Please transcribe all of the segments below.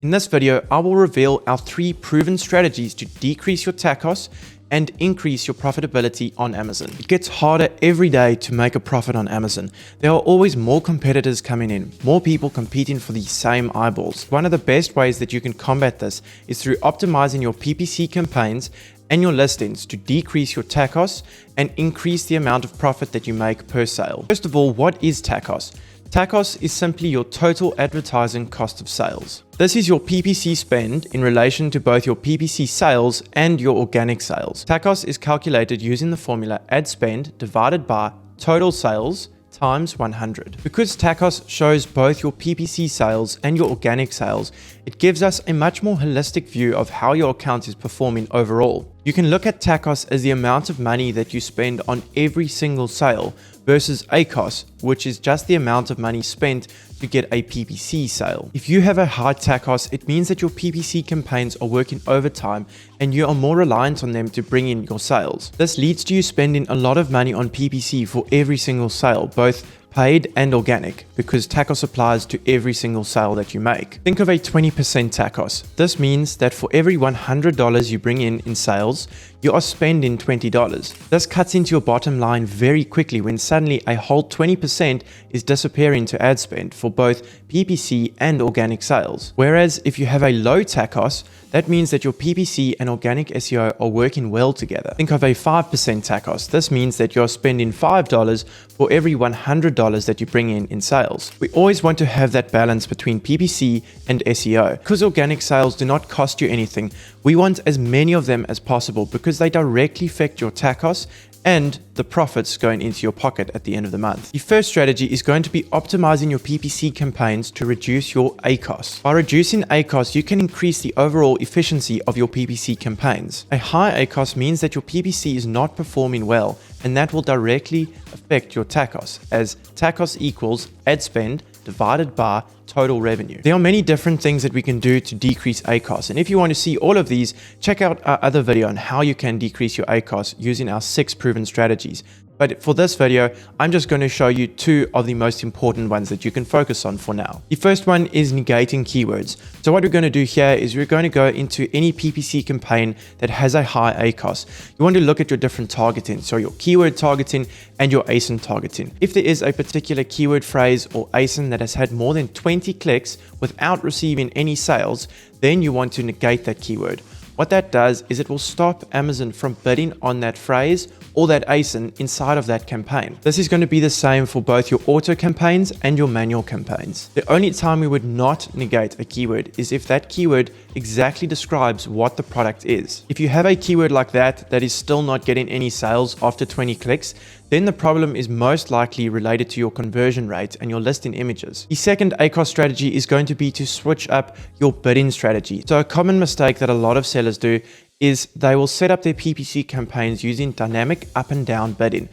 In this video, I will reveal our 3 proven strategies to decrease your TAC costs and increase your profitability on Amazon. It gets harder every day to make a profit on Amazon. There are always more competitors coming in, more people competing for the same eyeballs. One of the best ways that you can combat this is through optimizing your PPC campaigns and your listings to decrease your TAC costs and increase the amount of profit that you make per sale. First of all, what is TAC cost? TAC cost is simply your total advertising cost of sales. This is your PPC spend in relation to both your PPC sales and your organic sales. TAC cost is calculated using the formula ad spend divided by total sales times 100. Because TAC cost shows both your PPC sales and your organic sales, it gives us a much more holistic view of how your account is performing overall. You can look at TAC cost as the amount of money that you spend on every single sale versus ACoS, which is just the amount of money spent to get a PPC sale. If you have a high TAC cost, it means that your PPC campaigns are working overtime and you are more reliant on them to bring in your sales. This leads to you spending a lot of money on PPC for every single sale, both paid and organic, because TAC cost applies to every single sale that you make. Think of a 20% TAC cost. This means that for every $100 you bring in sales, you are spending $20. This cuts into your bottom line very quickly when suddenly a whole 20% is disappearing to ad spend for both PPC and organic sales. Whereas if you have a low TAC cost, that means that your PPC and organic SEO are working well together. Think of a 5% TAC cost. This means that you're spending $5 for every $100 that you bring in sales. We always want to have that balance between PPC and SEO. Because organic sales do not cost you anything, we want as many of them as possible because they directly affect your TAC costs and the profits going into your pocket at the end of the month. The first strategy is going to be optimizing your PPC campaigns to reduce your ACoS. By reducing ACoS, you can increase the overall efficiency of your PPC campaigns. A high ACoS means that your PPC is not performing well, and that will directly affect your TAC costs, as TAC costs equals ad spend divided by total revenue. There are many different things that we can do to decrease ACoS, and if you want to see all of these, check out our other video on how you can decrease your ACoS using our 6 proven strategies. But for this video, I'm just going to show you 2 of the most important ones that you can focus on for now. The first one is negating keywords. So what we're going to do here is we're going to go into any PPC campaign that has a high ACoS. You want to look at your different targeting, so your keyword targeting and your ASIN targeting. If there is a particular keyword phrase or ASIN that has had more than 20 clicks without receiving any sales, then you want to negate that keyword. What that does is it will stop Amazon from bidding on that phrase or that ASIN inside of that campaign. This is going to be the same for both your auto campaigns and your manual campaigns. The only time we would not negate a keyword is if that keyword exactly describes what the product is. If you have a keyword like that is still not getting any sales after 20 clicks, then the problem is most likely related to your conversion rate and your listing images. The second ACoS strategy is going to be to switch up your bidding strategy. So a common mistake that a lot of sellers do is they will set up their PPC campaigns using dynamic up and down bidding.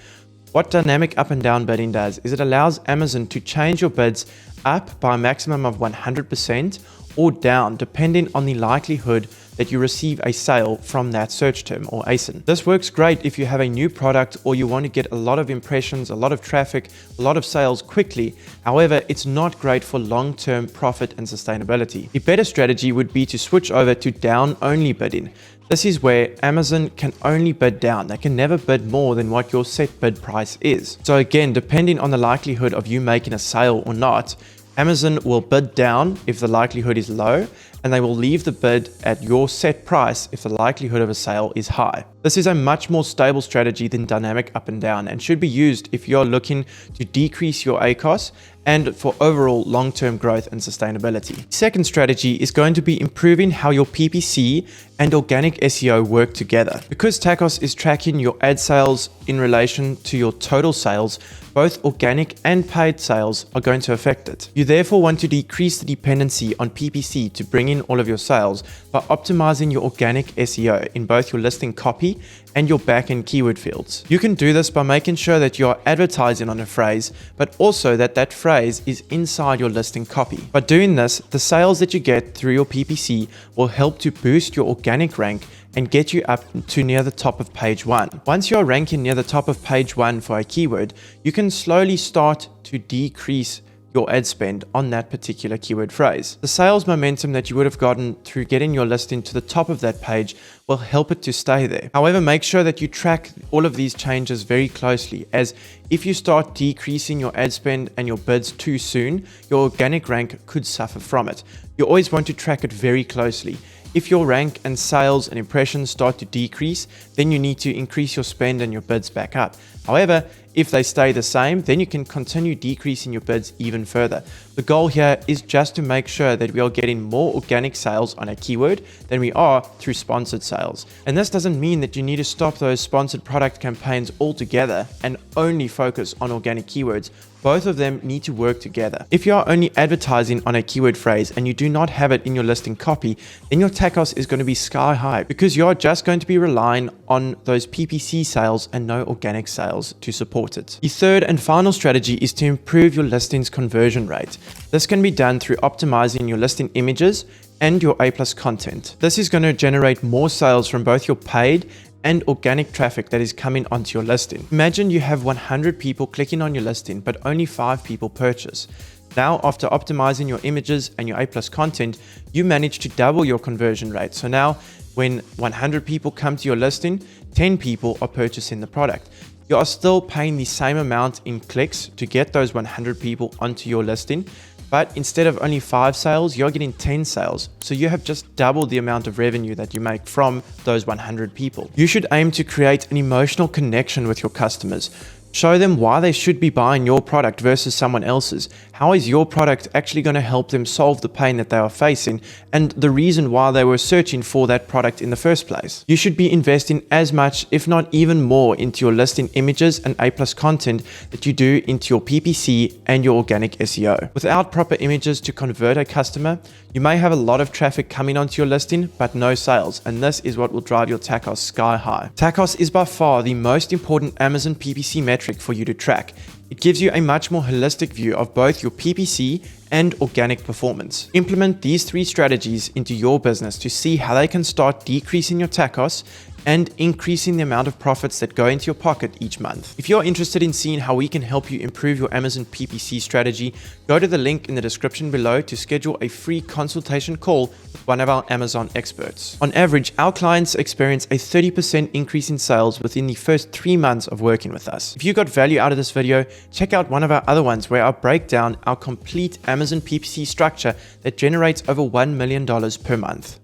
What dynamic up and down bidding does is it allows Amazon to change your bids up by a maximum of 100% or down depending on the likelihood that you receive a sale from that search term or ASIN. This works great if you have a new product or you want to get a lot of impressions, a lot of traffic, a lot of sales quickly. However, it's not great for long-term profit and sustainability. The better strategy would be to switch over to down-only bidding. This is where Amazon can only bid down. They can never bid more than what your set bid price is. So again, depending on the likelihood of you making a sale or not, Amazon will bid down if the likelihood is low, and they will leave the bid at your set price if the likelihood of a sale is high. This is a much more stable strategy than dynamic up and down and should be used if you're looking to decrease your ACoS and for overall long-term growth and sustainability. Second strategy is going to be improving how your PPC and organic SEO work together. Because TAC cost is tracking your ad sales in relation to your total sales, both organic and paid sales are going to affect it. You therefore want to decrease the dependency on PPC to bring in all of your sales by optimizing your organic SEO in both your listing copy and your backend keyword fields. You can do this by making sure that you are advertising on a phrase, but also that that phrase is inside your listing copy. By doing this, the sales that you get through your PPC will help to boost your organic rank and get you up to near the top of page 1. Once you are ranking near the top of page 1 for a keyword, you can slowly start to decrease your ad spend on that particular keyword phrase. The sales momentum that you would have gotten through getting your listing to the top of that page will help it to stay there. However, make sure that you track all of these changes very closely, as if you start decreasing your ad spend and your bids too soon, your organic rank could suffer from it. You always want to track it very closely. If your rank and sales and impressions start to decrease, then you need to increase your spend and your bids back up. However, if they stay the same, then you can continue decreasing your bids even further. The goal here is just to make sure that we are getting more organic sales on a keyword than we are through sponsored sales. And this doesn't mean that you need to stop those sponsored product campaigns altogether and only focus on organic keywords. Both of them need to work together. If you are only advertising on a keyword phrase and you do not have it in your listing copy, then your TACoS is going to be sky high because you are just going to be relying on those PPC sales and no organic sales to support it. The third and final strategy is to improve your listings conversion rate. This can be done through optimizing your listing images and your A+ content. This is going to generate more sales from both your paid and organic traffic that is coming onto your listing. Imagine you have 100 people clicking on your listing, but only 5 people purchase. Now, after optimizing your images and your A+ content, you manage to double your conversion rate. So now, when 100 people come to your listing, 10 people are purchasing the product. You are still paying the same amount in clicks to get those 100 people onto your listing, but instead of only 5 sales, you're getting 10 sales. So you have just doubled the amount of revenue that you make from those 100 people. You should aim to create an emotional connection with your customers. Show them why they should be buying your product versus someone else's. How is your product actually going to help them solve the pain that they are facing and the reason why they were searching for that product in the first place? You should be investing as much, if not even more, into your listing images and A+ content that you do into your PPC and your organic SEO. Without proper images to convert a customer, you may have a lot of traffic coming onto your listing, but no sales, and this is what will drive your TACoS sky high. TACoS is by far the most important Amazon PPC metric for you to track. It gives you a much more holistic view of both your PPC and organic performance. Implement these 3 strategies into your business to see how they can start decreasing your TACoS and increasing the amount of profits that go into your pocket each month. If you're interested in seeing how we can help you improve your Amazon PPC strategy, go to the link in the description below to schedule a free consultation call with one of our Amazon experts. On average, our clients experience a 30% increase in sales within the first 3 months of working with us. If you got value out of this video, check out one of our other ones where I break down our complete Amazon PPC structure that generates over $1 million per month.